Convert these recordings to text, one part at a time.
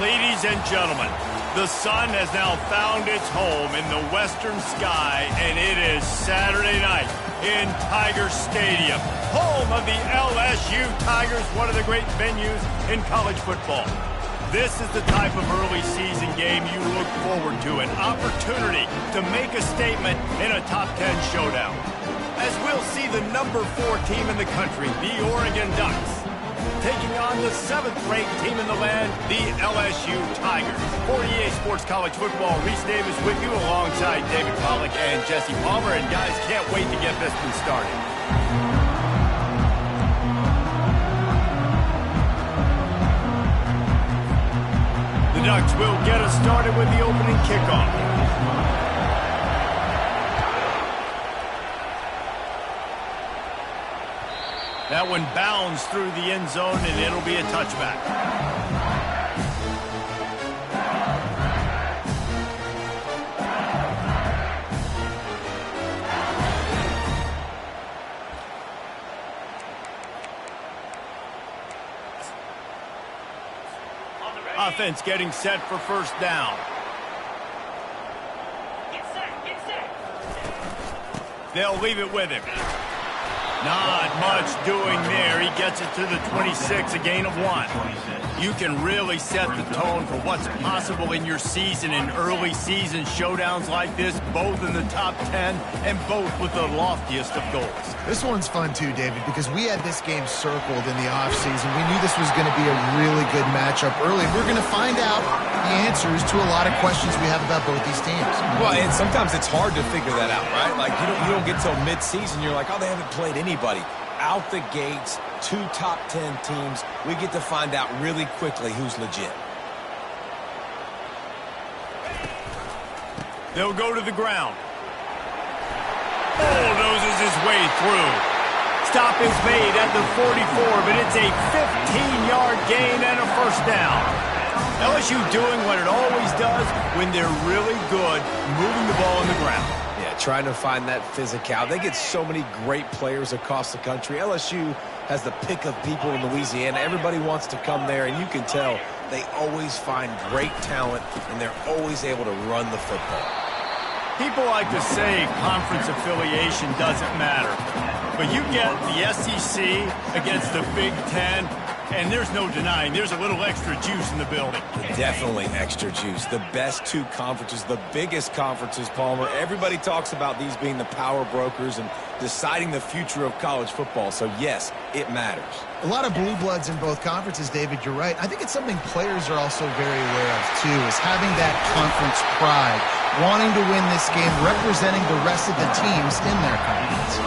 Ladies and gentlemen, the sun has now found its home in the western sky, and it is Saturday night in Tiger Stadium, home of the LSU Tigers, one of the great venues in college football. This is the type of early season game you look forward to, an opportunity to make a statement in a top 10 showdown. As we'll see the number 4 team in the country, the Oregon Ducks, taking on the 7th-ranked team in the land, the LSU Tigers. For EA Sports College Football, Reese Davis with you alongside David Pollack and Jesse Palmer. And guys, can't wait to get this one started. The Ducks will get us started with the opening kickoff. That one bounds through the end zone, and it'll be a touchback. Offense getting set for first down. Get set. They'll leave it with him. Not much doing there. He gets it to the 26, a gain of 1. You can really set the tone for what's possible in your season in early season showdowns like this, both in the top 10 and both with the loftiest of goals. This one's fun too, David, because we had this game circled in the offseason. We knew this was going to be a really good matchup early. We're going to find out the answers to a lot of questions we have about both these teams. Well, and sometimes it's hard to figure that out, right? Like, you don't get till mid-season, you're like, oh, they haven't played anybody. Out the gates, 2 top 10 teams. We get to find out really quickly who's legit. They'll go to the ground. Bulldozes his way through. Stop is made at the 44, but it's a 15-yard gain and a first down. LSU doing what it always does when they're really good, moving the ball on the ground. Yeah, trying to find that physicality. They get so many great players across the country. LSU has the pick of people in Louisiana. Everybody wants to come there, and you can tell they always find great talent, and they're always able to run the football. People like to say conference affiliation doesn't matter, but you get the SEC against the Big Ten, and there's no denying there's a little extra juice in the building. Definitely extra juice. The best 2 conferences, the biggest conferences, Palmer. Everybody talks about these being the power brokers and deciding the future of college football. So, yes, it matters. A lot of blue bloods in both conferences, David, you're right. I think it's something players are also very aware of, too, is having that conference pride, wanting to win this game, representing the rest of the teams in their conference.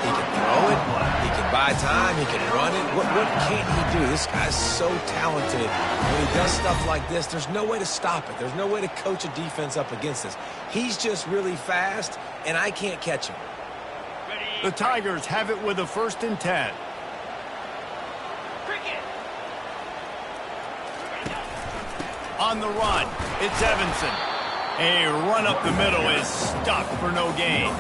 He can throw it. He can buy time. He can run it. What can't he do? This guy's so talented. When he does stuff like this, there's no way to stop it. There's no way to coach a defense up against this. He's just really fast, and I can't catch him. The Tigers have it with a 1st and 10. On the run, it's Evanson. A run up the middle is stuck for no gain.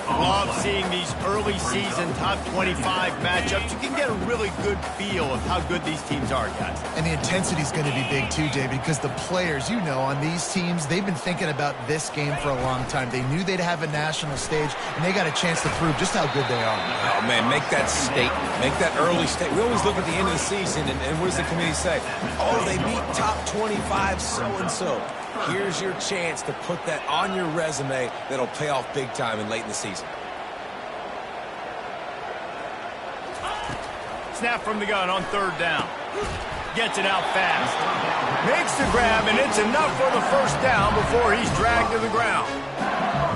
Love seeing these early season top 25 matchups. You can get a really good feel of how good these teams are, guys. And the intensity is going to be big too, David, because the players, you know, on these teams, they've been thinking about this game for a long time. They knew they'd have a national stage, and they got a chance to prove just how good they are. Oh, man, make that statement. Make that early statement. We always look at the end of the season, and what does the committee say? Oh, they beat top 25 so-and-so. Here's your chance to put that on your resume that'll pay off big time and late in the season. Snap from the gun on 3rd down. Gets it out fast. Makes the grab, and it's enough for the first down before he's dragged to the ground.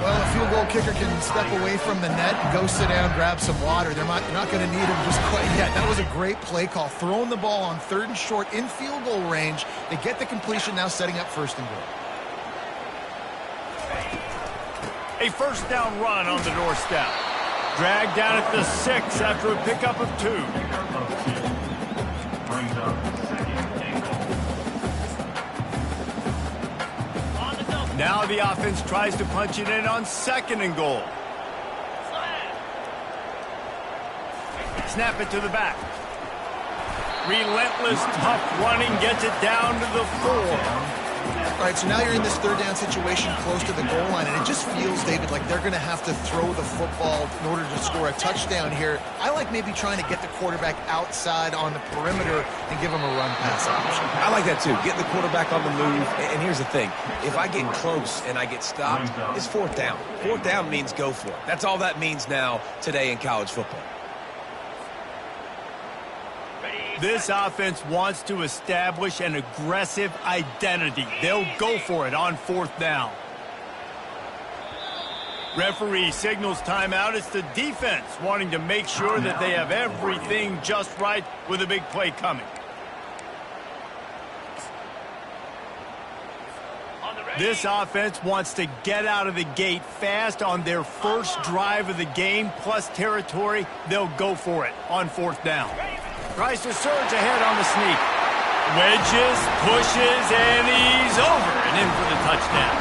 Well, a field goal kicker can step away from the net, go sit down, grab some water. They're not going to need him just quite yet. That was a great play call. Throwing the ball on 3rd and short in field goal range. They get the completion, now setting up 1st and goal. A first down run on the doorstep. Dragged down at the 6 after a pickup of 2. Now the offense tries to punch it in on 2nd and goal. Snap it to the back. Relentless, tough running gets it down to the 4. All right, so now you're in this third down situation close to the goal line, and it just feels, David, like they're going to have to throw the football in order to score a touchdown here. I like maybe trying to get the quarterback outside on the perimeter and give him a run pass option. I like that too. Get the quarterback on the move. And here's the thing. If I get close and I get stopped, it's fourth down. Fourth down means go for it. That's all that means now today in college football. This offense wants to establish an aggressive identity. They'll go for it on fourth down. Referee signals timeout. It's the defense wanting to make sure that they have everything just right with a big play coming. This offense wants to get out of the gate fast on their first drive of the game, plus territory. They'll go for it on fourth down. Tries to surge ahead on the sneak. Wedges, pushes, and he's over and in for the touchdown.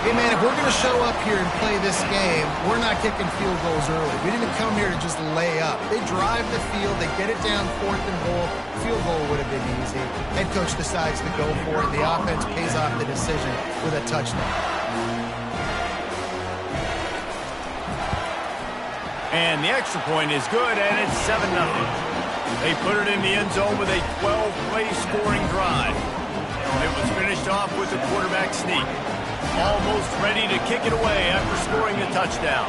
Hey, man, if we're going to show up here and play this game, we're not kicking field goals early. We didn't come here to just lay up. They drive the field. They get it down fourth and goal. Field goal would have been easy. Head coach decides to go for it. The offense pays off the decision with a touchdown. And the extra point is good, and it's 7-0. They put it in the end zone with a 12-play scoring drive. It was finished off with a quarterback sneak. Almost ready to kick it away after scoring the touchdown.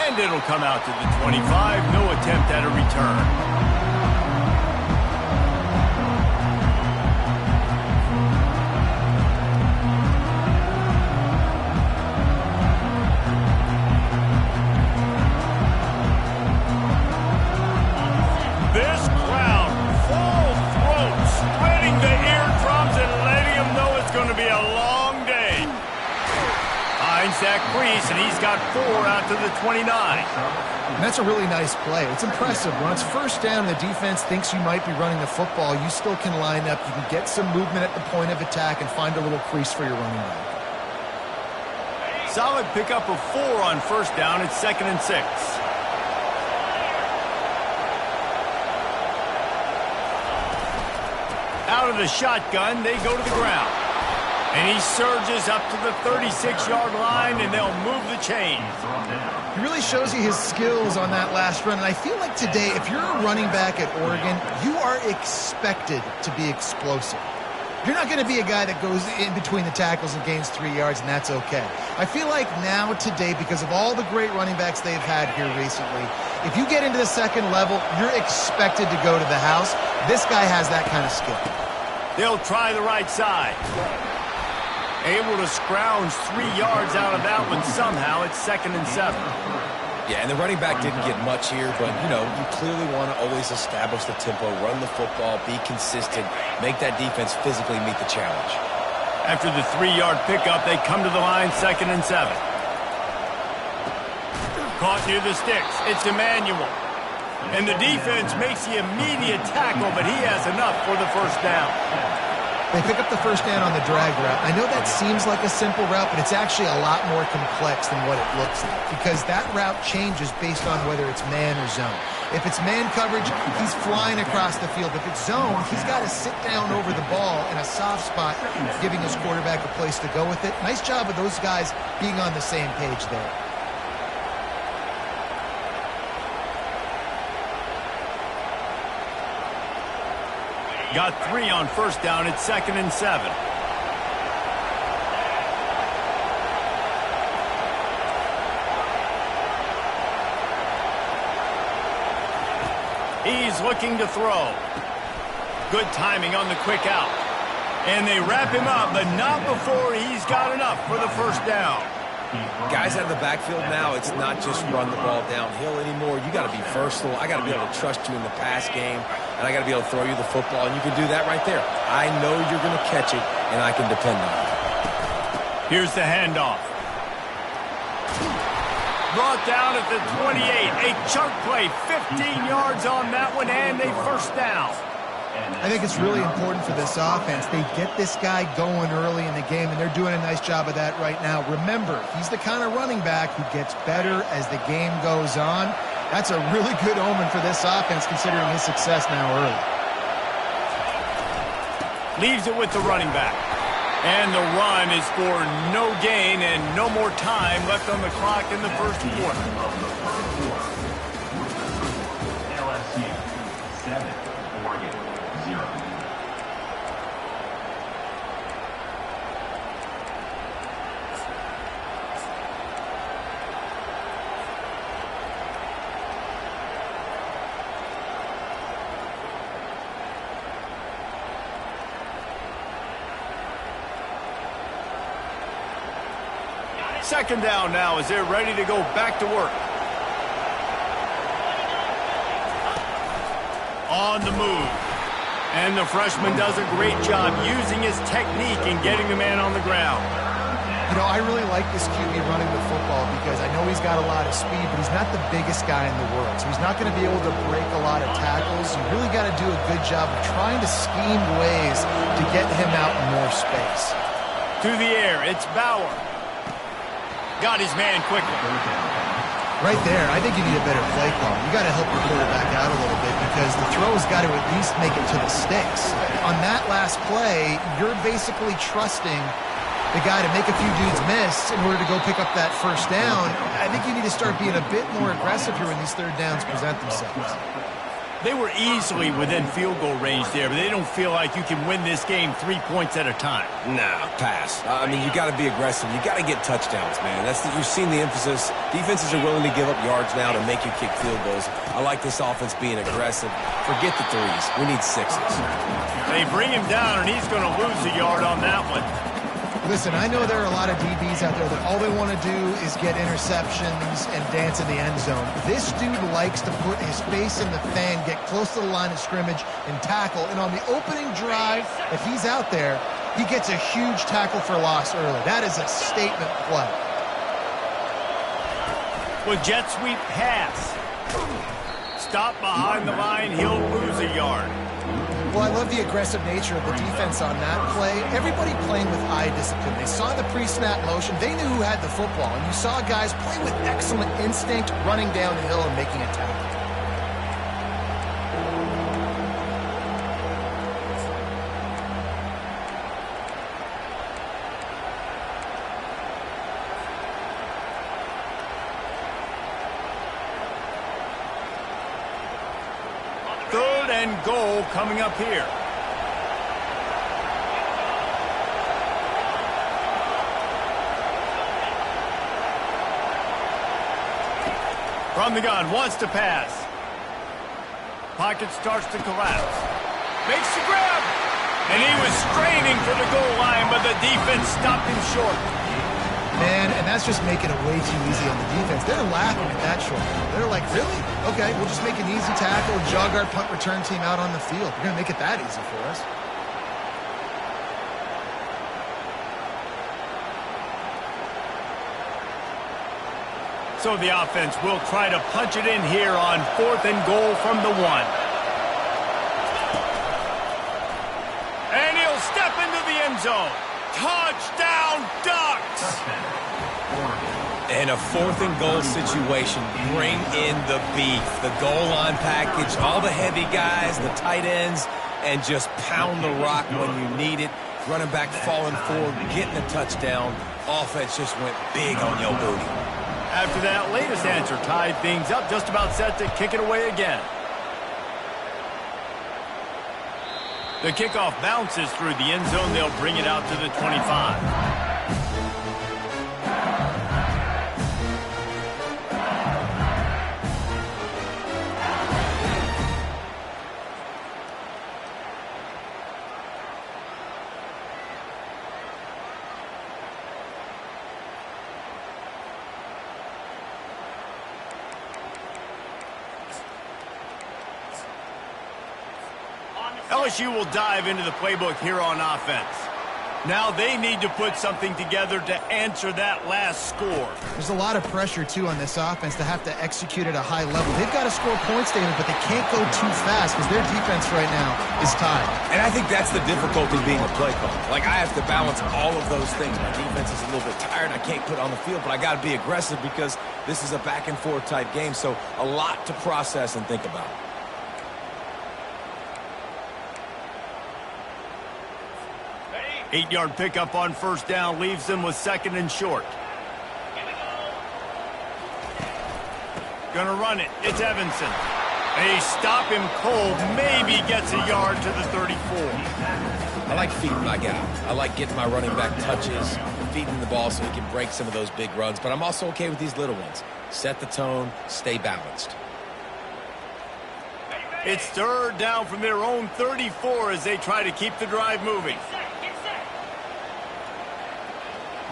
And it'll come out to the 25. No attempt at a return. That crease, and he's got 4 out to the 29. And that's a really nice play. It's impressive. When it's first down, the defense thinks you might be running the football. You still can line up. You can get some movement at the point of attack and find a little crease for your running back. Solid pickup of 4 on first down. It's 2nd and 6. Out of the shotgun, they go to the ground. And he surges up to the 36-yard line, and they'll move the chains. He really shows you his skills on that last run. And I feel like today, if you're a running back at Oregon, you are expected to be explosive. You're not going to be a guy that goes in between the tackles and gains 3 yards, and that's okay. I feel like now today, because of all the great running backs they've had here recently, if you get into the second level, you're expected to go to the house. This guy has that kind of skill. They'll try the right side. Able to scrounge 3 yards out of that one somehow. It's 2nd and 7. Yeah, and the running back didn't get much here, but, you know, you clearly want to always establish the tempo, run the football, be consistent, make that defense physically meet the challenge. After the 3-yard pickup, they come to the line, 2nd and 7. Caught near the sticks. It's Emmanuel. And the defense makes the immediate tackle, but he has enough for the first down. They pick up the first down on the drag route. I know that seems like a simple route, but it's actually a lot more complex than what it looks like, because that route changes based on whether it's man or zone. If it's man coverage, he's flying across the field. If it's zone, he's got to sit down over the ball in a soft spot, giving his quarterback a place to go with it. Nice job of those guys being on the same page there. Got 3 on first down. It's 2nd and 7. He's looking to throw. Good timing on the quick out. And they wrap him up, but not before he's got enough for the first down. Guys out of the backfield now, it's not just run the ball downhill anymore. You got to be versatile. I got to be able to trust you in the pass game, and I got to be able to throw you the football, and you can do that right there. I know you're going to catch it, and I can depend on it. Here's the handoff. Brought down at the 28. A chunk play, 15 yards on that one, and a first down. I think it's really important for this offense. They get this guy going early in the game, and they're doing a nice job of that right now. Remember, he's the kind of running back who gets better as the game goes on. That's a really good omen for this offense, considering his success now early. Leaves it with the running back. And the run is for no gain and no more time left on the clock in the first quarter. LSU 7, Oregon 0. Second down now as they're ready to go back to work. On the move. And the freshman does a great job using his technique and getting the man on the ground. You know, I really like this QB running the football because I know he's got a lot of speed, but he's not the biggest guy in the world. So he's not going to be able to break a lot of tackles. You really got to do a good job of trying to scheme ways to get him out in more space. To the air, it's Bauer. Got his man quickly. Right there, I think you need a better play call. You got to help your quarterback out a little bit because the throw's got to at least make it to the sticks. On that last play, you're basically trusting the guy to make a few dudes miss in order to go pick up that first down. I think you need to start being a bit more aggressive here when these third downs present themselves. They were easily within field goal range there, but they don't feel like you can win this game 3 points at a time. Nah, pass. I mean, you got to be aggressive. You got to get touchdowns, man. You've seen the emphasis. Defenses are willing to give up yards now to make you kick field goals. I like this offense being aggressive. Forget the threes. We need sixes. They bring him down, and he's going to lose a yard on that one. Listen, I know there are a lot of DBs out there that all they want to do is get interceptions and dance in the end zone. This dude likes to put his face in the fan, get close to the line of scrimmage, and tackle. And on the opening drive that he's out there, he gets a huge tackle for loss early. That is a statement play. With jet sweep pass. Stop behind the line, he'll lose a yard. Well, I love the aggressive nature of the defense on that play. Everybody playing with eye discipline. They saw the pre-snap motion. They knew who had the football. And you saw guys play with excellent instinct, running down the hill and making a tackle. Third and goal coming up here. From the gun, wants to pass. Pocket starts to collapse. Makes the grab. And he was straining for the goal line, but the defense stopped him short. Man, and that's just making it way too easy on the defense. They're laughing at that short. They're like, really? Okay, we'll just make an easy tackle and jog our punt return team out on the field. We're going to make it that easy for us. So the offense will try to punch it in here on 4th and goal from the 1. And he'll step into the end zone. Touchdown, Ducks! In a 4th and goal situation, bring in the beef. The goal line package, all the heavy guys, the tight ends, and just pound the rock when you need it. Running back falling forward, getting a touchdown. Offense just went big on your booty. After that latest answer tied things up, just about set to kick it away again. The kickoff bounces through the end zone. They'll bring it out to the 25. LSU will dive into the playbook here on offense. Now they need to put something together to answer that last score. There's a lot of pressure, too, on this offense to have to execute at a high level. They've got to score points, David, but they can't go too fast because their defense right now is tied. And I think that's the difficulty being a play caller. Like, I have to balance all of those things. My defense is a little bit tired. I can't put on the field, but I got to be aggressive because this is a back-and-forth type game. So a lot to process and think about. Eight-yard pickup on first down leaves them with second and short. Gonna run it. It's Evanson. They stop him cold. Maybe gets a yard to the 34. I like feeding my guy. I like getting my running back touches, feeding the ball so he can break some of those big runs. But I'm also okay with these little ones. Set the tone, stay balanced. It's third down from their own 34 as they try to keep the drive moving.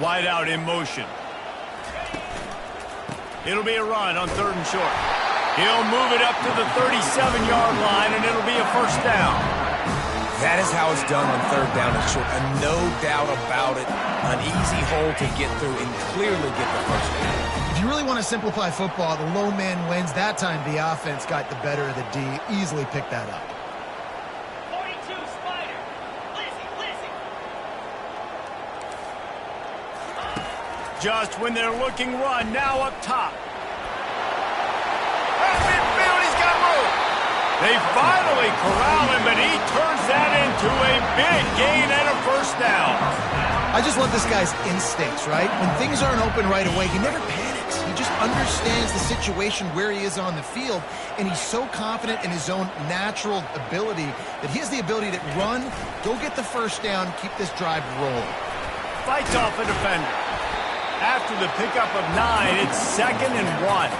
Wide out in motion. It'll be a run on third and short. He'll move it up to the 37-yard line, and it'll be a first down. That is how it's done on third down and short. And no doubt about it, an easy hole to get through and clearly get the first down. If you really want to simplify football, the low man wins. That time the offense got the better of the D. Easily picked that up. Just when they're looking run, now up top. At midfield, he's got room. They finally corral him, but he turns that into a big gain and a first down. I just love this guy's instincts, right? When things aren't open right away, he never panics. He just understands the situation where he is on the field, and he's so confident in his own natural ability that he has the ability to run, go get the first down, keep this drive rolling. Fights off a defender. After the pickup of 9, it's 2nd and 1.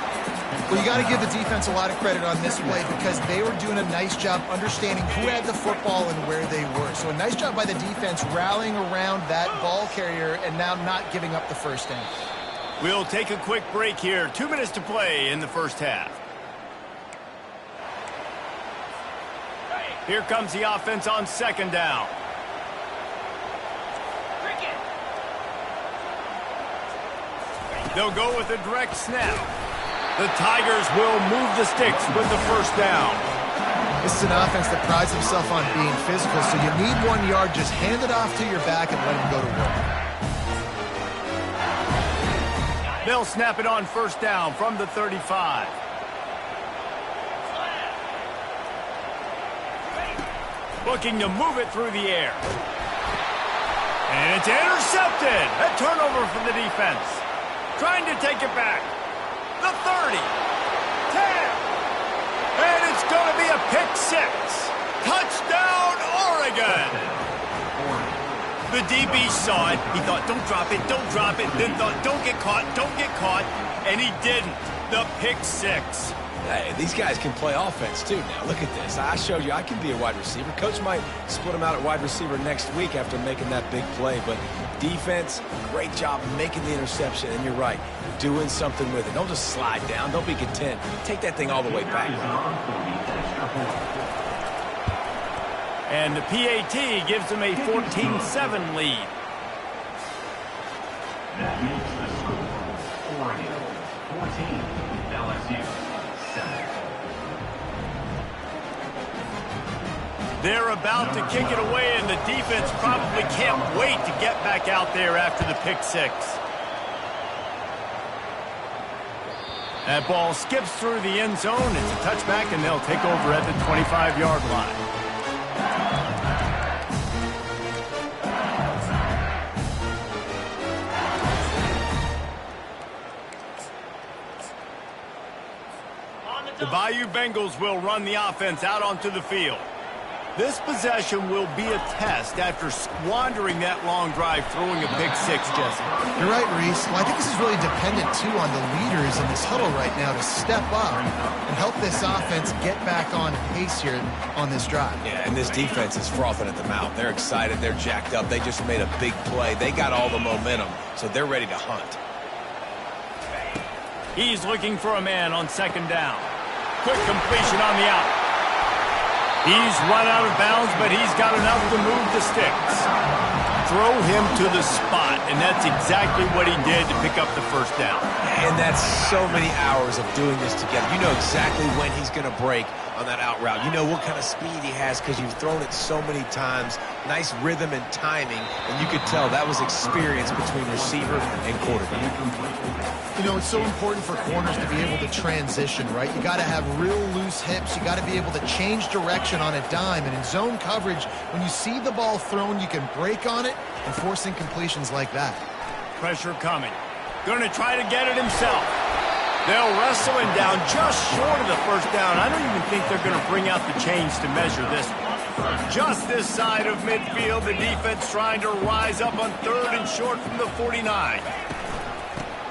Well, you got to give the defense a lot of credit on this play because they were doing a nice job understanding who had the football and where they were. So a nice job by the defense rallying around that ball carrier and now not giving up the first down. We'll take a quick break here. 2 minutes to play in the first half. Here comes the offense on second down. They'll go with a direct snap. The Tigers will move the sticks with the first down. This is an offense that prides himself on being physical, so you need 1 yard, just hand it off to your back and let him go to work. They'll snap it on first down from the 35. Looking to move it through the air. And it's intercepted. A turnover for the defense. Trying to take it back. The 30. 10. And it's going to be a pick 6. Touchdown, Oregon. The DB saw it. He thought, don't drop it, don't drop it. Then thought, don't get caught, don't get caught. And he didn't. The pick 6. Hey, these guys can play offense, too. Now, look at this. I showed you I can be a wide receiver. Coach might split him out at wide receiver next week after making that big play. But defense, great job making the interception. And you're right, doing something with it. Don't just slide down. Don't be content. Take that thing all the way back. And the PAT gives them a 14-7 lead. That makes the score Oregon 14, LSU 7. They're about to kick it away, and the defense probably can't wait to get back out there after the pick 6. That ball skips through the end zone. It's a touchback, and they'll take over at the 25-yard line. The Bayou Bengals will run the offense out onto the field. This possession will be a test after squandering that long drive throwing a pick 6, Jesse. You're right, Reese. Well, I think this is really dependent, too, on the leaders in this huddle right now to step up and help this offense get back on pace here on this drive. Yeah, and this defense is frothing at the mouth. They're excited. They're jacked up. They just made a big play. They got all the momentum, so they're ready to hunt. He's looking for a man on second down. Quick completion on the out. He's run out of bounds, but he's got enough to move the sticks. throw him to the spot, and that's exactly what he did to pick up the first down. And that's so many hours of doing this together. You know exactly when he's going to break on that out route. You know what kind of speed he has because you've thrown it so many times. Nice rhythm and timing, and you could tell that was experience between receiver and quarterback. You know, it's so important for corners to be able to transition, right? You got to have real loose hips. You got to be able to change direction on a dime. And in zone coverage, when you see the ball thrown, you can break on it and force incompletions like that. Pressure coming. Going to try to get it himself. They'll wrestle him down just short of the first down. I don't even think they're going to bring out the chains to measure this one. Just this side of midfield, the defense trying to rise up on 3rd and short from the 49.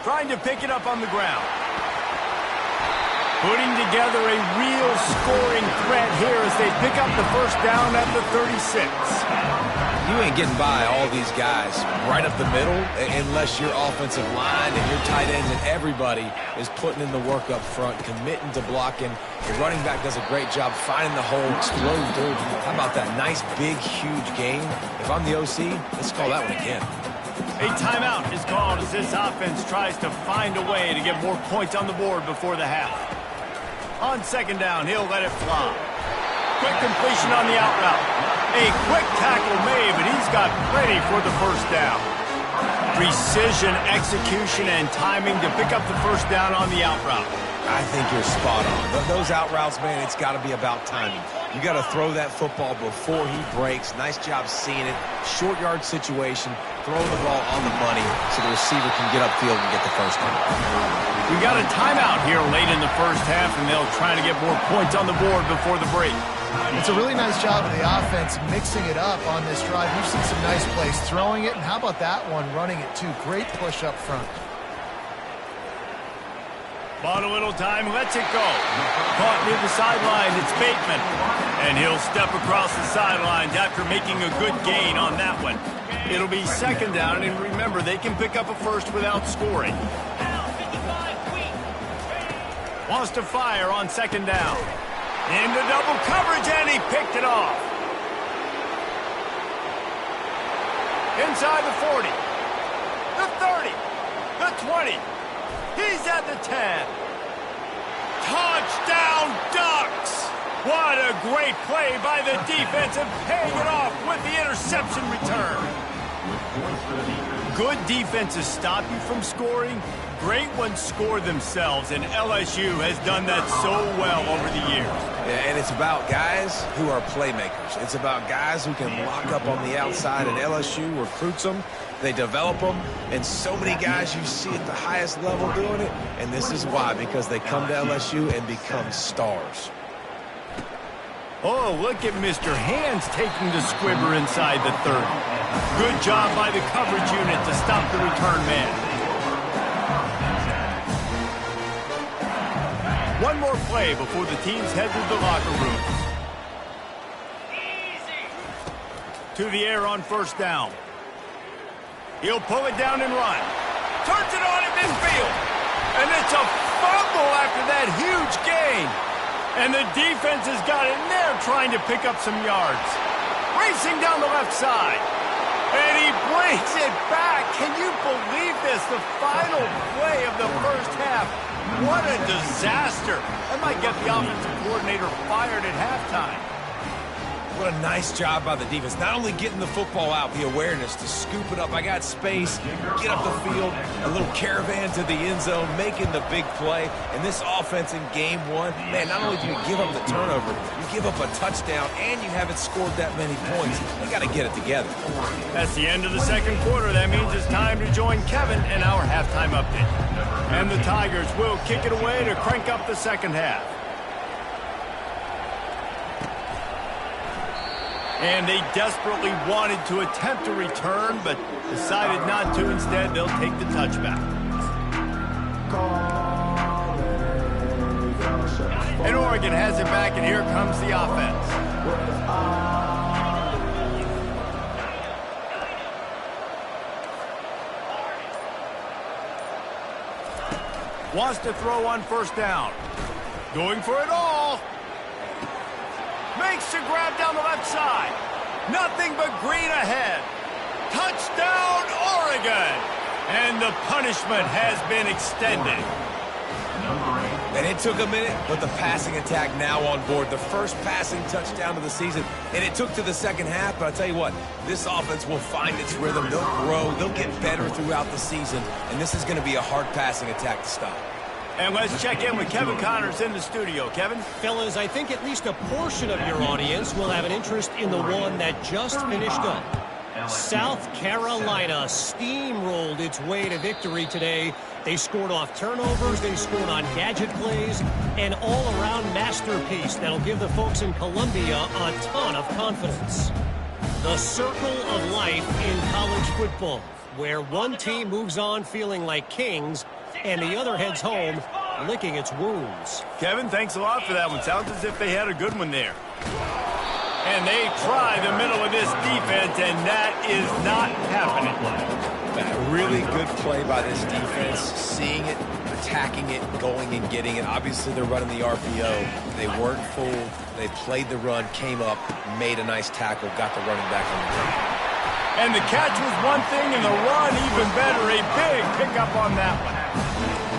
Trying to pick it up on the ground. Putting together a real scoring threat here as they pick up the first down at the 36. You ain't getting by all these guys right up the middle unless your offensive line and your tight ends and everybody is putting in the work up front, committing to blocking. The running back does a great job finding the hole, exploding through. How about that nice, big, huge gain? If I'm the OC, let's call that one again. A timeout is called as this offense tries to find a way to get more points on the board before the half. On 2nd down, he'll let it fly. Quick completion on the out route. A quick tackle made, but he's got plenty for the first down. Precision, execution, and timing to pick up the first down on the out route. I think you're spot on. Those out routes, man, it's got to be about timing. You got to throw that football before he breaks. Nice job seeing it. Short yard situation, throwing the ball on the money so the receiver can get upfield and get the first down. We got a timeout here late in the first half, and they'll try to get more points on the board before the break. It's a really nice job of the offense mixing it up on this drive. We've seen some nice plays throwing it, and how about that one running it too? Great push up front. Bought a little time, lets it go. Caught near the sideline, it's Bateman. And he'll step across the sidelines after making a good gain on that one. It'll be 2nd down, and remember, they can pick up a first without scoring. Wants to fire on 2nd down. Into double coverage, and he picked it off. Inside the 40. The 30. The 20. He's at the 10. Touchdown, Ducks! What a great play by the defense and paying it off with the interception return. Good defenses stop you from scoring. Great ones score themselves, and LSU has done that so well over the years. Yeah, and it's about guys who are playmakers. It's about guys who can lock up on the outside, and LSU recruits them. They develop them, and so many guys you see at the highest level doing it, and this is why, because they come to LSU and become stars. Oh, look at Mr. Hands taking the squibber inside the 30. Good job by the coverage unit to stop the return man. One more play before the teams head to the locker rooms. To the air on 1st down. He'll pull it down and run. Turns it on at midfield. And it's a fumble after that huge gain. And the defense has got it in there trying to pick up some yards. Racing down the left side. And he brings it back. Can you believe this? The final play of the first half. What a disaster. That might get the offensive coordinator fired at halftime. What a nice job by the defense. Not only getting the football out, the awareness to scoop it up. I got space, get up the field, a little caravan to the end zone, making the big play. And this offense in game one, man, not only do you give up the turnover, you give up a touchdown, and you haven't scored that many points. You got to get it together. That's the end of the 2nd quarter. That means it's time to join Kevin in our halftime update. And the Tigers will kick it away to crank up the 2nd half. And they desperately wanted to attempt a return, but decided not to. Instead, they'll take the touchback. And Oregon has it back, and here comes the offense. Wants to throw on 1st down. Going for it all. Makes the grab down the left side. Nothing but green ahead. Touchdown, Oregon! And the punishment has been extended. And it took a minute, but the passing attack now on board. The first passing touchdown of the season, and it took to the second half, but I'll tell you what, this offense will find its rhythm. They'll grow. They'll get better throughout the season, and this is going to be a hard passing attack to stop. And let's check in with Kevin Connors in the studio. Kevin? Fellas, I think at least a portion of your audience will have an interest in the one that just finished up. South Carolina steamrolled its way to victory today. They scored off turnovers, they scored on gadget plays, an all-around masterpiece that'll give the folks in Columbia a ton of confidence. The circle of life in college football, where one team moves on feeling like kings and the other heads home licking its wounds. Kevin, thanks a lot for that one. Sounds as if they had a good one there. And they try the middle of this defense, and that is not happening. A really good play by this defense, seeing it, attacking it, going and getting it. Obviously, they're running the RPO. They weren't fooled. They played the run, came up, made a nice tackle, got the running back on the ground. And the catch was one thing, and the run even better. A big pickup on that one.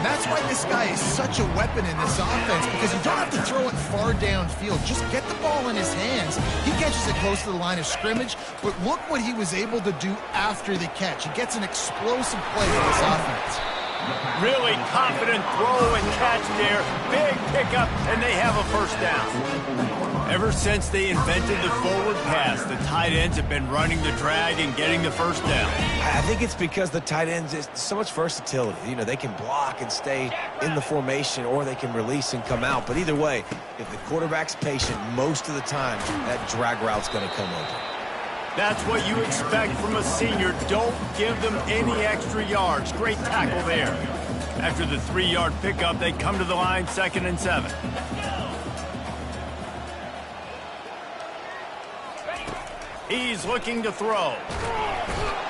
And that's why this guy is such a weapon in this offense, because you don't have to throw it far downfield. Just get the ball in his hands. He catches it close to the line of scrimmage, but look what he was able to do after the catch. He gets an explosive play for this offense. Really confident throw and catch there. Big pickup, and they have a first down. Ever since they invented the forward pass, the tight ends have been running the drag and getting the first down. I think it's because the tight ends is so much versatility. You know, they can block and stay in the formation, or they can release and come out. But either way, if the quarterback's patient, most of the time, that drag route's going to come open. That's what you expect from a senior. Don't give them any extra yards. Great tackle there. After the 3-yard pickup, they come to the line, 2nd and 7. He's looking to throw.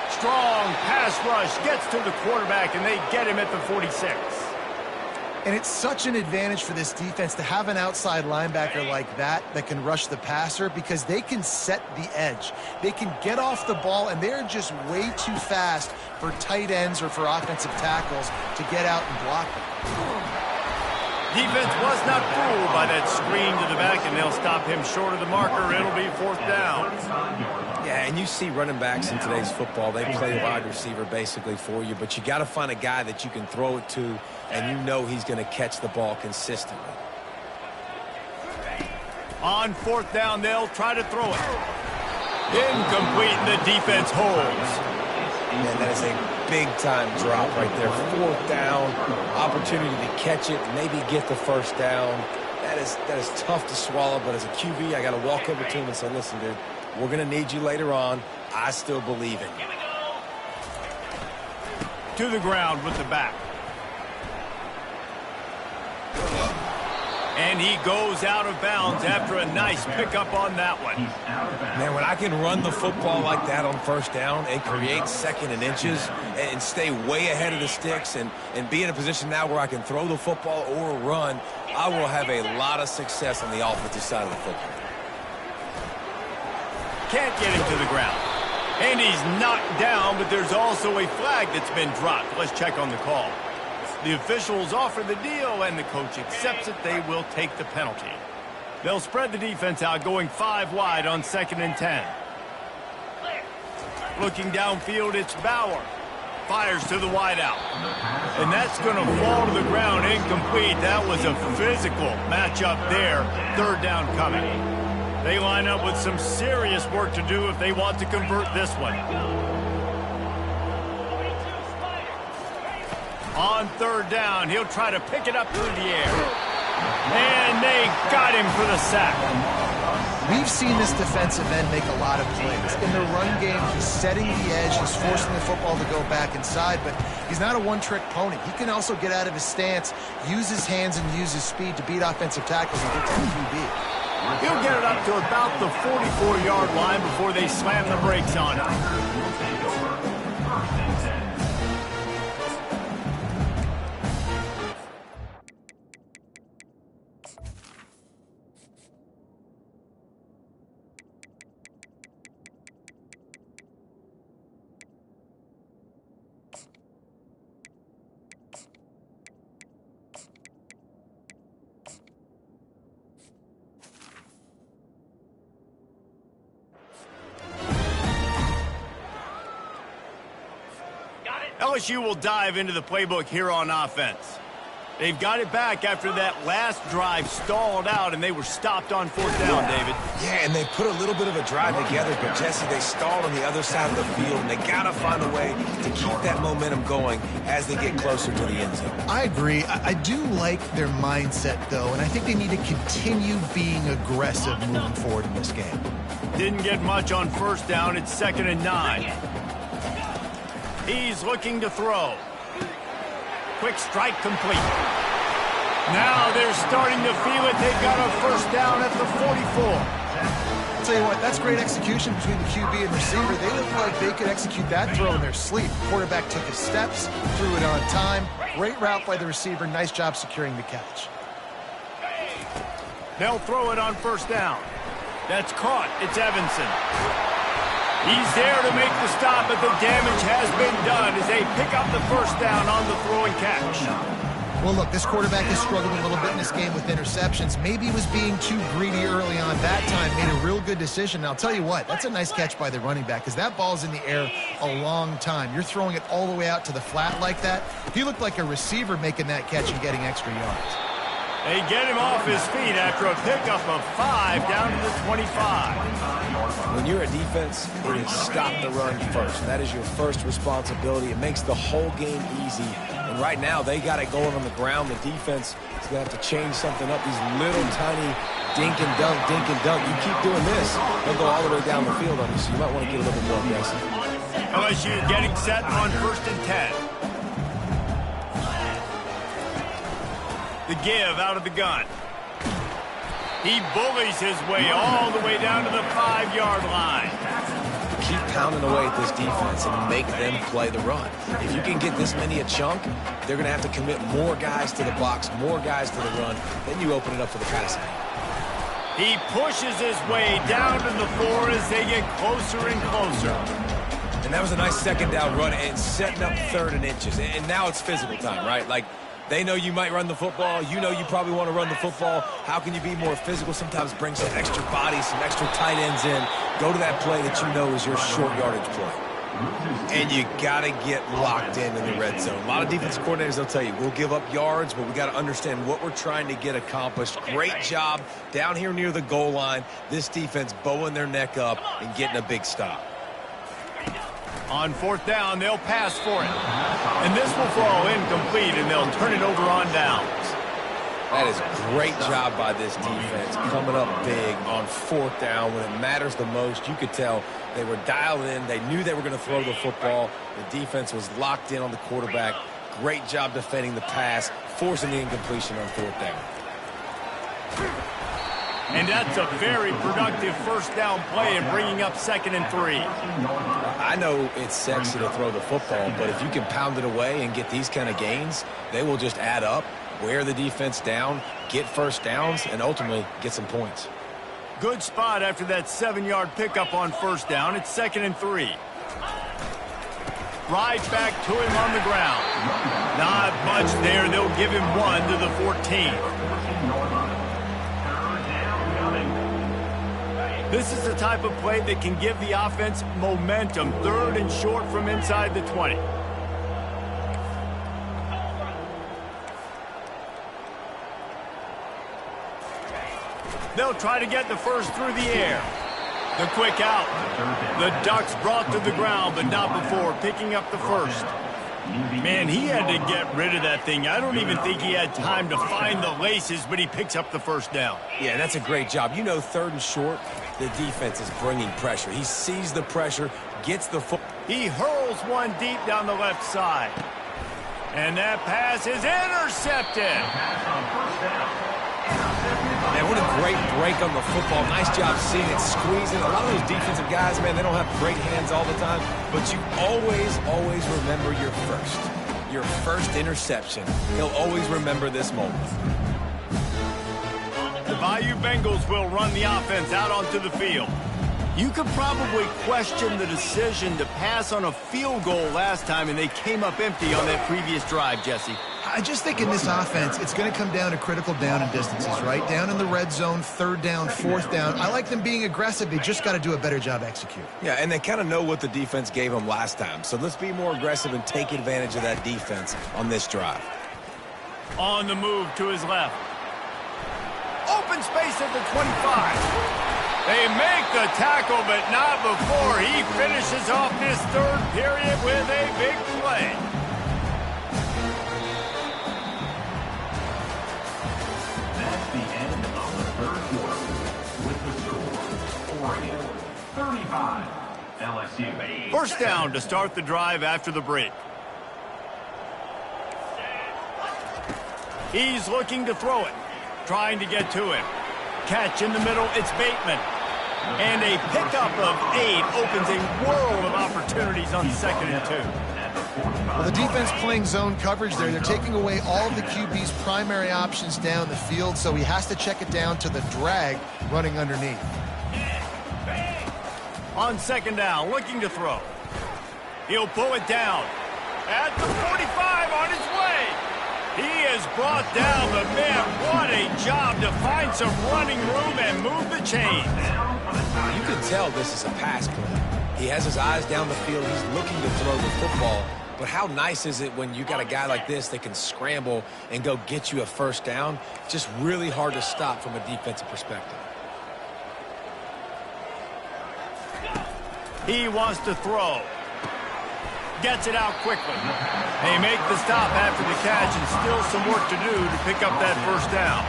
Strong pass rush, gets to the quarterback, and they get him at the 46. And it's such an advantage for this defense to have an outside linebacker like that can rush the passer, because they can set the edge. They can get off the ball, and they're just way too fast for tight ends or for offensive tackles to get out and block them. Defense was not fooled by that screen to the back, and they'll stop him short of the marker. It'll be 4th down. Yeah, and you see running backs in today's football, they play wide receiver basically for you, but you got to find a guy that you can throw it to, and you know he's going to catch the ball consistently. On 4th down, they'll try to throw it. Incomplete, and the defense holds. Man, that is a big-time drop right there. 4th down, opportunity to catch it, maybe get the first down. That is tough to swallow, but as a QB, I got to walk over to him and say, listen, dude, we're going to need you later on. I still believe in you. To the ground with the back. And he goes out of bounds after a nice pickup on that one. Man, when I can run the football like that on 1st down and create 2nd and inches and stay way ahead of the sticks and be in a position now where I can throw the football or run, I will have a lot of success on the offensive side of the football. Can't get him to the ground. And he's knocked down, but there's also a flag that's been dropped. Let's check on the call. The officials offer the deal, and the coach accepts it. They will take the penalty. They'll spread the defense out, going 5 wide on 2nd and 10. Looking downfield, it's Bauer. Fires to the wideout. And that's going to fall to the ground, incomplete. That was a physical matchup there. 3rd down coming. They line up with some serious work to do if they want to convert this one. On 3rd down, he'll try to pick it up through the air. And they got him for the sack. We've seen this defensive end make a lot of plays. In the run game, he's setting the edge, he's forcing the football to go back inside, but he's not a one-trick pony. He can also get out of his stance, use his hands, and use his speed to beat offensive tackles and get to the QB. He'll get it up to about the 44-yard line before they slam the brakes on him. LSU will dive into the playbook here on offense. They've got it back after that last drive stalled out, and they were stopped on 4th down, David. Yeah, and they put a little bit of a drive together, but, Jesse, they stalled on the other side of the field, and they got to find a way to keep that momentum going as they get closer to the end zone. I agree. I do like their mindset, though, and I think they need to continue being aggressive moving forward in this game. Didn't get much on 1st down. It's 2nd and 9. He's looking to throw. Quick strike complete. Now they're starting to feel it. They've got a 1st down at the 44. I'll tell you what, that's great execution between the QB and receiver. They look like they could execute that throw in their sleep. The quarterback took his steps, threw it on time. Great route by the receiver. Nice job securing the catch. They'll throw it on 1st down. That's caught. It's Evanson. He's there to make the stop, but the damage has been done as they pick up the 1st down on the throw and catch. Well, look, this quarterback has struggled a little bit in this game with interceptions. Maybe he was being too greedy early on. That time made a real good decision. And I'll tell you what, that's a nice catch by the running back because that ball's in the air a long time. You're throwing it all the way out to the flat like that. He looked like a receiver making that catch and getting extra yards. They get him off his feet after a pickup of 5 down to the 25. When you're a defense, it is stop the run first. That is your first responsibility. It makes the whole game easy. And right now, they got it going on the ground. The defense is going to have to change something up. These little tiny dink and dunk, dink and dunk. You keep doing this, they'll go all the way down the field on you. So you might want to get a little bit more aggressive. LSU getting set on 1st and 10. The give out of the gun. He bullies his way all the way down to the 5-yard line. Keep pounding away at this defense and make them play the run. If you can get this many a chunk, they're going to have to commit more guys to the box, more guys to the run. Then you open it up for the passing. He pushes his way down to the 4 as they get closer and closer. And that was a nice 2nd down run and setting up 3rd and inches. And now it's physical time, right? Like, they know you might run the football. You know you probably want to run the football. How can you be more physical? Sometimes bring some extra bodies, some extra tight ends in. Go to that play that you know is your short yardage play. And you got to get locked in the red zone. A lot of defensive coordinators, they'll tell you, we'll give up yards, but we got to understand what we're trying to get accomplished. Great job down here near the goal line. This defense bowing their neck up and getting a big stop. On 4th down, they'll pass for it. And this will fall incomplete, and they'll turn it over on downs. That is a great job by this defense, coming up big on 4th down when it matters the most. You could tell they were dialed in. They knew they were going to throw the football. The defense was locked in on the quarterback. Great job defending the pass, forcing the incompletion on 4th down. And that's a very productive 1st down play and bringing up 2nd and 3. I know it's sexy to throw the football, but if you can pound it away and get these kind of gains, they will just add up, wear the defense down, get 1st downs, and ultimately get some points. Good spot after that 7-yard pickup on 1st down. It's 2nd and 3. Right back to him on the ground. Not much there. They'll give him 1 to the 14. This is the type of play that can give the offense momentum. 3rd and short from inside the 20. They'll try to get the 1st through the air. The quick out. The Ducks brought to the ground, but not before picking up the 1st. Man, he had to get rid of that thing. I don't even think he had time to find the laces, but he picks up the 1st down. Yeah, that's a great job. You know, 3rd and short, the defense is bringing pressure. He sees the pressure, gets the foot. He hurls one deep down the left side. And that pass is intercepted. Man, what a great break on the football. Nice job seeing it, squeezing. A lot of those defensive guys, man, they don't have great hands all the time, but you always remember your first interception. He'll always remember this moment. The Bayou Bengals will run the offense out onto the field. You could probably question the decision to pass on a field goal last time, and they came up empty on that previous drive, Jesse. I just think in this offense, it's going to come down to critical down and distances, right? Down in the red zone, third down, fourth down. I like them being aggressive. They just got to do a better job executing. Yeah, and they kind of know what the defense gave them last time. So let's be more aggressive and take advantage of that defense on this drive. On the move to his left. Open space at the 25. They make the tackle, but not before he finishes off this third period with a big play. That's the end of the third quarter. With the score, Oregon 35, LSU 8. First down to start the drive after the break. He's looking to throw it, trying to get to him. Catch in the middle, it's Bateman. And a pickup of 8 opens a world of opportunities on 2nd and 2. Well, the defense playing zone coverage there. They're taking away all of the QB's primary options down the field, so he has to check it down to the drag running underneath. On 2nd down, looking to throw. He'll pull it down. At the 45 on his way. He has brought down the man. What a job to find some running room and move the chains. You can tell this is a pass play. He has his eyes down the field. He's looking to throw the football. But how nice is it when you got a guy like this that can scramble and go get you a first down? Just really hard to stop from a defensive perspective. He wants to throw. Gets it out quickly. They make the stop after the catch and still some work to do to pick up that first down.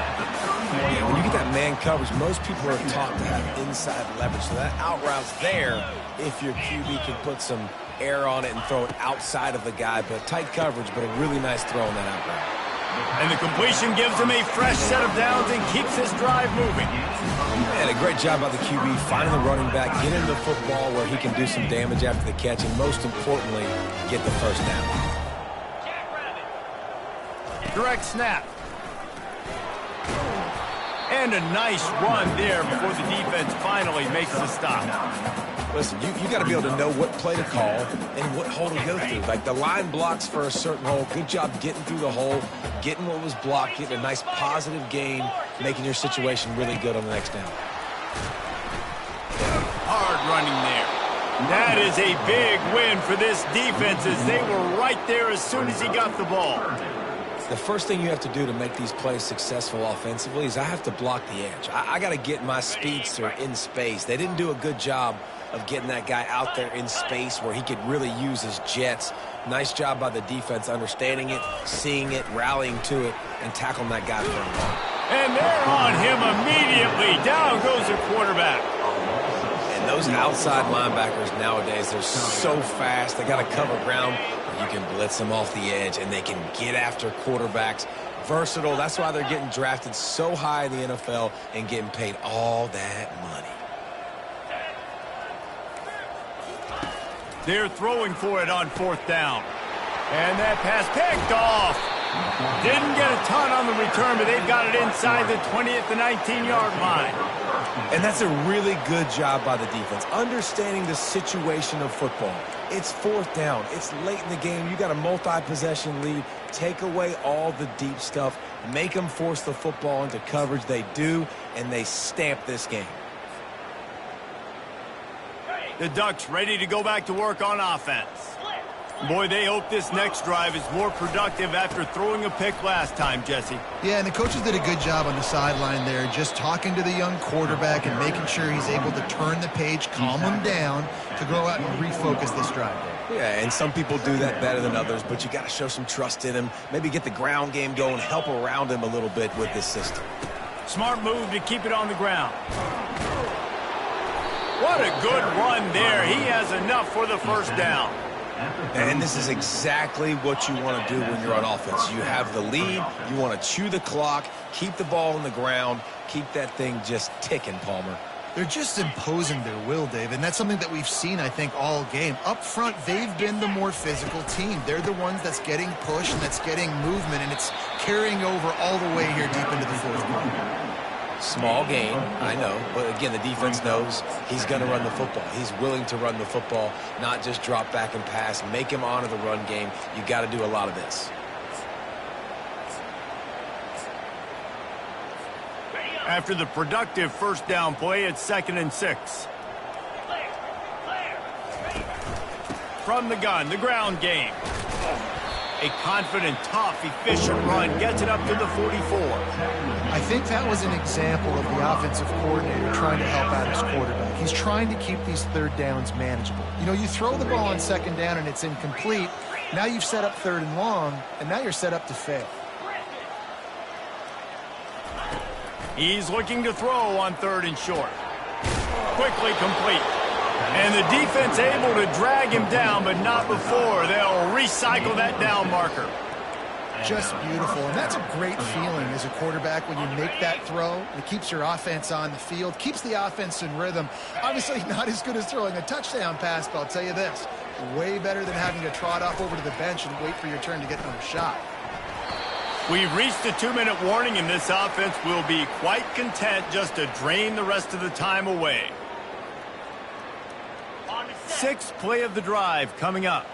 Yeah, when you get that man coverage, most people are taught to have inside leverage. So that out route's there if your QB can put some air on it and throw it outside of the guy. But tight coverage, but a really nice throw on that out route. And the completion gives him a fresh set of downs and keeps his drive moving. And a great job by the QB finding the running back, get him the football where he can do some damage after the catch, and most importantly, get the first down. Direct snap. And a nice run there before the defense finally makes the stop. Listen, you got to be able to know what play to call and what hole to go through. Like the line blocks for a certain hole. Good job getting through the hole, getting what was blocked, getting a nice positive gain, making your situation really good on the next down. Hard running there. That is a big win for this defense as they were right there as soon as he got the ball. The first thing you have to do to make these plays successful offensively is I have to block the edge. I got to get my speedster in space. They didn't do a good job of getting that guy out there in space where he could really use his jets. Nice job by the defense understanding it, seeing it, rallying to it, and tackling that guy for a ball. And they're on him immediately. Down goes the quarterback. And those outside linebackers nowadays, they're so fast. They got to cover ground. You can blitz them off the edge, and they can get after quarterbacks. Versatile. That's why they're getting drafted so high in the NFL and getting paid all that money. They're throwing for it on 4th down. And that pass picked off. Didn't get a ton on the return, but they've got it inside the 20 at the 19-yard line. And that's a really good job by the defense, understanding the situation of football. It's 4th down. It's late in the game. You got a multi-possession lead. Take away all the deep stuff. Make them force the football into coverage. They do, and they stamp this game. The Ducks ready to go back to work on offense. Boy, they hope this next drive is more productive after throwing a pick last time, Jesse. Yeah, and the coaches did a good job on the sideline there, just talking to the young quarterback and making sure he's able to turn the page, calm him down to go out and refocus this drive. Yeah, and some people do that better than others, but you got to show some trust in him. Maybe get the ground game going, help around him a little bit with this system. Smart move to keep it on the ground. What a good run there. He has enough for the first down. And this is exactly what you want to do when you're on offense. You have the lead. You want to chew the clock, keep the ball on the ground, keep that thing just ticking, Palmer. They're just imposing their will, Dave, and that's something that we've seen, I think, all game. Up front, they've been the more physical team. They're the ones that's getting pushed and that's getting movement, and it's carrying over all the way here deep into the fourth quarter. Small gain, I know, but again, the defense knows he's going to run the football. He's willing to run the football, not just drop back and pass, make him honor the run game. You got to do a lot of this. After the productive first down play, it's 2nd and 6. From the gun, the ground game. A confident, tough, efficient run gets it up to the 44. I think that was an example of the offensive coordinator trying to help out his quarterback. He's trying to keep these third downs manageable. You know, you throw the ball on 2nd down and it's incomplete. Now you've set up 3rd and long, and now you're set up to fail. He's looking to throw on 3rd and short. Quickly complete. And the defense able to drag him down, but not before. They'll recycle that down marker. Just beautiful. And that's a great feeling as a quarterback when you make that throw. It keeps your offense on the field, keeps the offense in rhythm. Obviously not as good as throwing a touchdown pass, but I'll tell you this, way better than having to trot off over to the bench and wait for your turn to get another shot. We've reached the 2-minute warning, and this offense will be quite content just to drain the rest of the time away. 6th play of the drive coming up.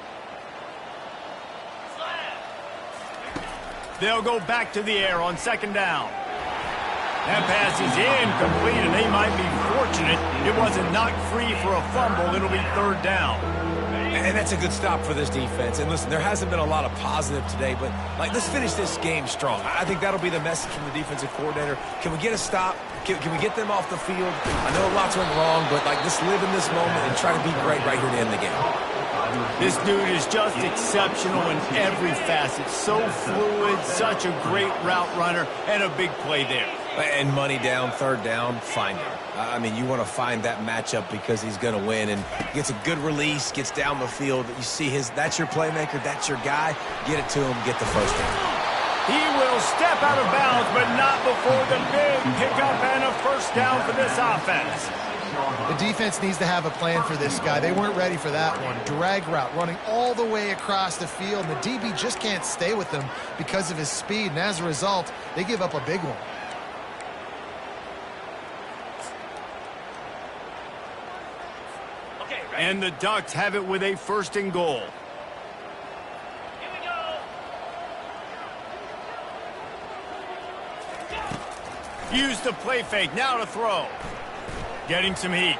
They'll go back to the air on 2nd down. That pass is incomplete, and they might be fortunate it wasn't knocked free for a fumble. It'll be 3rd down. And that's a good stop for this defense. And listen, there hasn't been a lot of positive today, but let's finish this game strong. I think that'll be the message from the defensive coordinator. Can we get a stop? Can we get them off the field? I know lots went wrong, but let's live in this moment and try to be great right here to end the game. This dude is just exceptional in every facet. So fluid, such a great route runner, and a big play there. And money down, 3rd down, find him. I mean, you want to find that matchup because he's going to win, and gets a good release, gets down the field. You see that's your playmaker, that's your guy. Get it to him, get the 1st down. He will step out of bounds, but not before the big pickup and a 1st down for this offense. The defense needs to have a plan for this guy. They weren't ready for that one. Drag route, running all the way across the field, and the DB just can't stay with him because of his speed, and as a result, they give up a big one. And the Ducks have it with a 1st and goal. Here we go. Use the play fake, now to throw. Getting some heat.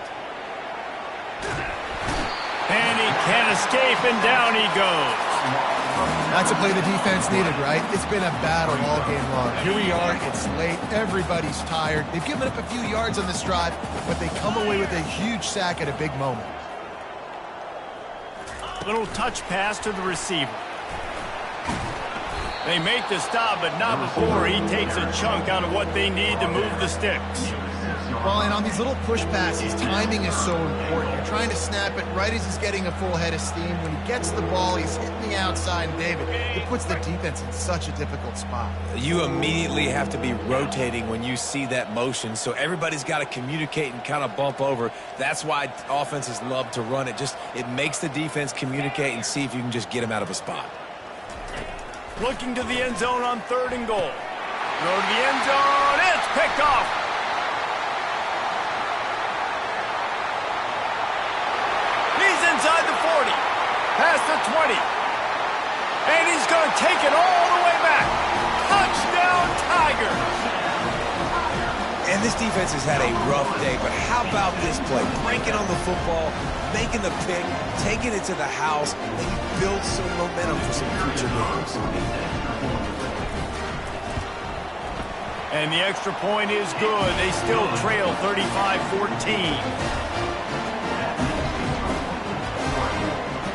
And he can't escape, and down he goes. That's a play the defense needed, right? It's been a battle all game long. Here we are, it's late, everybody's tired. They've given up a few yards on this drive, but they come away with a huge sack at a big moment. Little touch pass to the receiver. They make the stop, but not before he takes a chunk out of what they need to move the sticks. Well, and on these little push passes, timing is so important. You're trying to snap it right as he's getting a full head of steam. When he gets the ball, he's hitting the outside, and David, it puts the defense in such a difficult spot. You immediately have to be rotating when you see that motion, so everybody's got to communicate and kind of bump over. That's why offenses love to run it. It makes the defense communicate and see if you can just get him out of a spot. Looking to the end zone on 3rd and goal. Go to the end zone. It's picked off. Inside the 40, past the 20, and he's going to take it all the way back. Touchdown, Tigers! And this defense has had a rough day, but how about this play? Breaking on the football, making the pick, taking it to the house, and you build some momentum for some future moves. And the extra point is good. They still trail 35-14.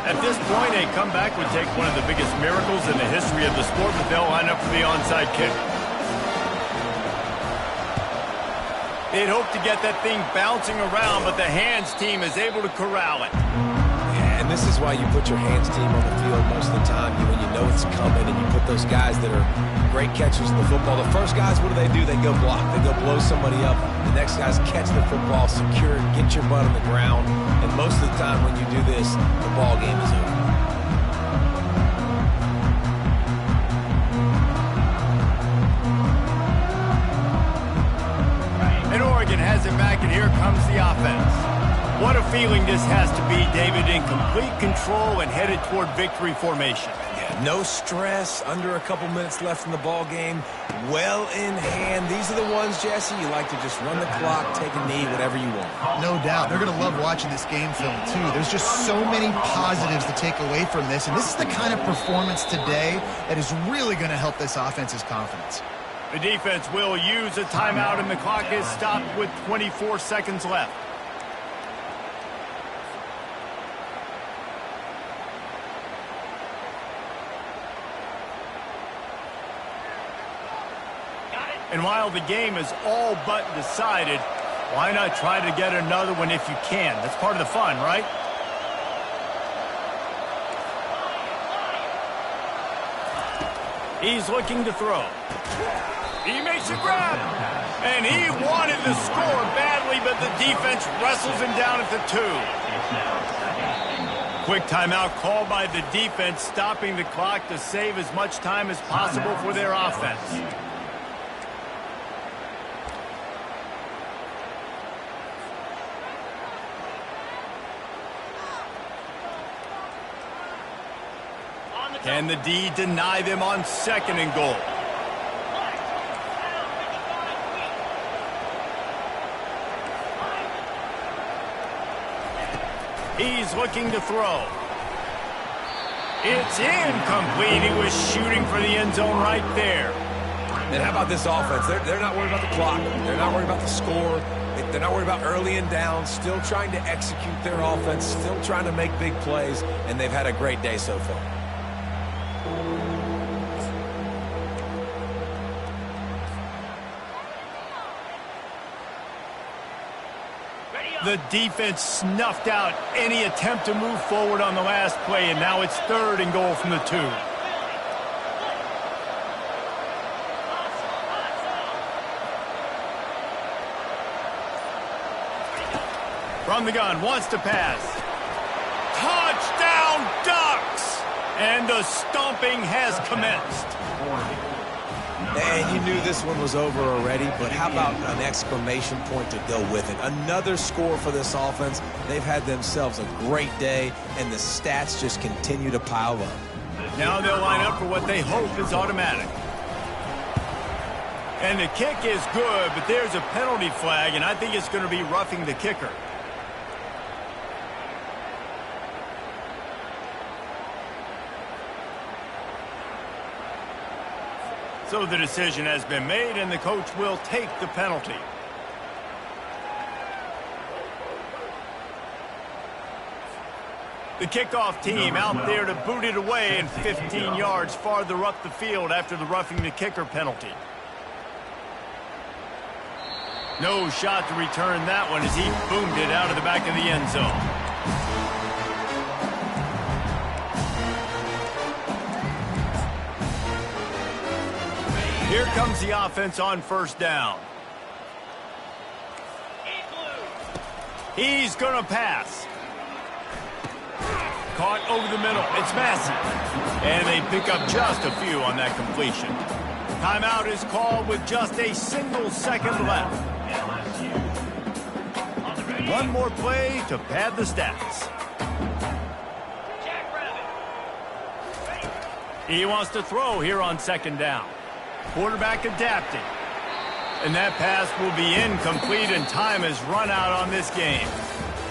At this point, a comeback would take one of the biggest miracles in the history of the sport, but they'll line up for the onside kick. They'd hope to get that thing bouncing around, but the hands team is able to corral it. And this is why you put your hands team on the field most of the time when you know it's coming, and you put those guys that are great catchers of the football. The first guys, what do? They go block. They go blow somebody up. The next guys catch the football, secure it, get your butt on the ground. And most of the time when you do this, the ball game is over. And Oregon has it back, and here comes the offense. What a feeling this has to be, David, in complete control and headed toward victory formation. Yeah, No stress, under a couple minutes left in the ball game. Well in hand. These are the ones, Jesse, you like to just run the clock, take a knee, whatever you want. No doubt. They're going to love watching this game film, too. There's just so many positives to take away from this, and this is the kind of performance today that is really going to help this offense's confidence. The defense will use a timeout, and the clock is stopped with 24 seconds left. And while the game is all but decided, why not try to get another one if you can? That's part of the fun, right? He's looking to throw. He makes a grab. And he wanted to score badly, but the defense wrestles him down at the 2. Quick timeout called by the defense, stopping the clock to save as much time as possible for their offense. Can the D deny them on 2nd and goal? He's looking to throw. It's incomplete. He was shooting for the end zone right there. And how about this offense? They're not worried about the clock. They're not worried about the score. They're not worried about early and down. Still trying to execute their offense. Still trying to make big plays. And they've had a great day so far. The defense snuffed out any attempt to move forward on the last play, and now it's 3rd and goal from the 2. From the gun, wants to pass. Touchdown, Ducks! And the stomping has commenced. And you knew this one was over already, but how about an exclamation point to go with it? Another score for this offense. They've had themselves a great day, and the stats just continue to pile up. Now they'll line up for what they hope is automatic. And the kick is good, but there's a penalty flag, and I think it's going to be roughing the kicker. So the decision has been made, and the coach will take the penalty. The kickoff team out there to boot it away and 15 yards farther up the field after the roughing the kicker penalty. No shot to return that one as he boomed it out of the back of the end zone. Here comes the offense on 1st down. He's going to pass. Caught over the middle. It's Massey. And they pick up just a few on that completion. Timeout is called with just a single second left. One more play to pad the stats. He wants to throw here on 2nd down. Quarterback adapting. And that pass will be incomplete, and time has run out on this game.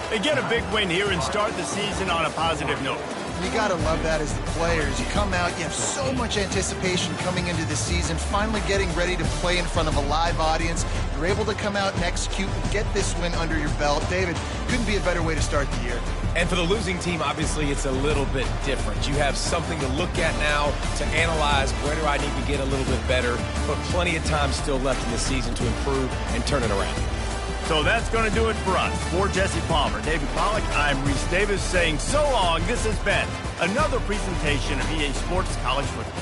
They get a big win here and start the season on a positive note. You got to love that as the players. You come out, you have so much anticipation coming into the season, finally getting ready to play in front of a live audience. You're able to come out and execute and get this win under your belt. David, couldn't be a better way to start the year. And for the losing team, obviously, it's a little bit different. You have something to look at now, to analyze where do I need to get a little bit better, but plenty of time still left in the season to improve and turn it around. So that's going to do it for us. For Jesse Palmer, David Pollack, I'm Reese Davis saying so long. This has been another presentation of EA Sports College Football.